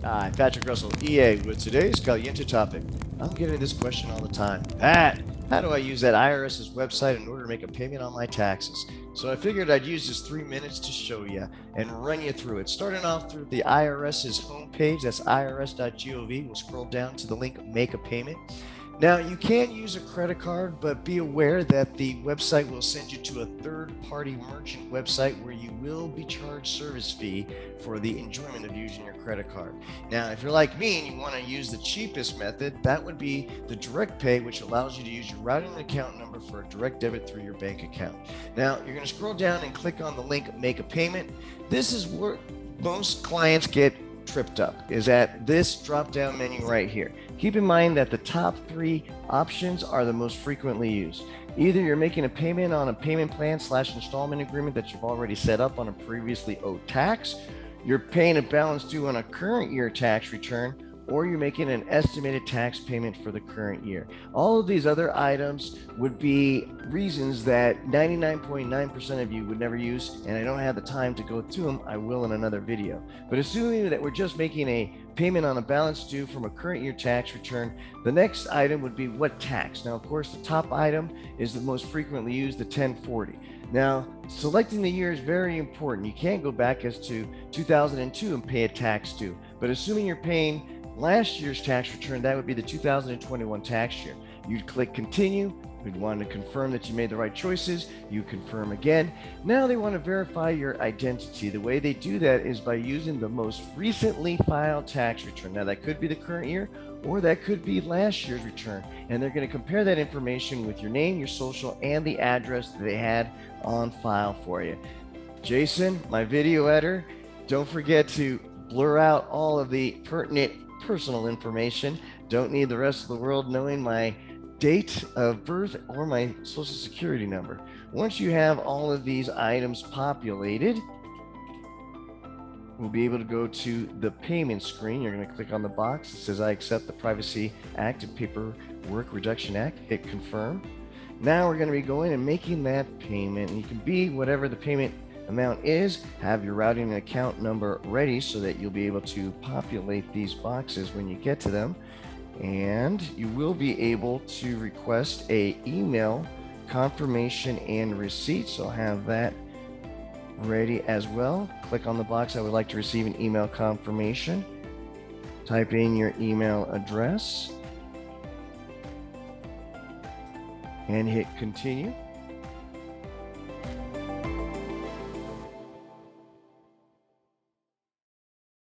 Hi, Patrick Russell, EA, with today's Caliente topic. I'm getting this question all the time. Pat, how do I use that IRS's website in order to make a payment on my taxes? So I figured I'd use just 3 minutes to show you and run you through it. Starting off through the IRS's homepage, that's IRS.gov. We'll scroll down to the link Make a Payment. Now, you can use a credit card, but be aware that the website will send you to a third-party merchant website where you will be charged service fee for the enjoyment of using your credit card. Now, if you're like me and you want to use the cheapest method, that would be the direct pay, which allows you to use your routing account number for a direct debit through your bank account. Now, you're going to scroll down and click on the link Make a Payment. This is where most clients get tripped up, is at this drop down menu right here. Keep in mind that the top 3 options are the most frequently used. Either you're making a payment on a payment plan / installment agreement that you've already set up on a previously owed tax, you're paying a balance due on a current year tax return, or you're making an estimated tax payment for the current year. All of these other items would be reasons that 99.9% of you would never use, and I don't have the time to go through them. I will in another video. But assuming that we're just making a payment on a balance due from a current year tax return, the next item would be what tax. Now, of course, the top item is the most frequently used, the 1040. Now, selecting the year is very important. You can't go back as to 2002 and pay a tax due. But assuming you're paying last year's tax return, that would be the 2021 tax year. You'd click continue. We'd want to confirm that you made the right choices. You confirm again. Now they want to verify your identity. The way they do that is by using the most recently filed tax return. Now that could be the current year, or that could be last year's return. And they're going to compare that information with your name, your social, and the address that they had on file for you. Jason, my video editor, don't forget to blur out all of the pertinent personal information. Don't need the rest of the world knowing my date of birth or my social security number. Once you have all of these items populated, we'll be able to go to the payment screen. You're going to click on the box that says I accept the Privacy Act and Paperwork Reduction Act. Hit confirm. Now we're going to be going and making that payment, and you can be whatever the payment amount is. Have your routing and account number ready so that you'll be able to populate these boxes when you get to them. And you will be able to request a email confirmation and receipt. So I'll have that ready as well. Click on the box I would like to receive an email confirmation. Type in your email address and hit continue.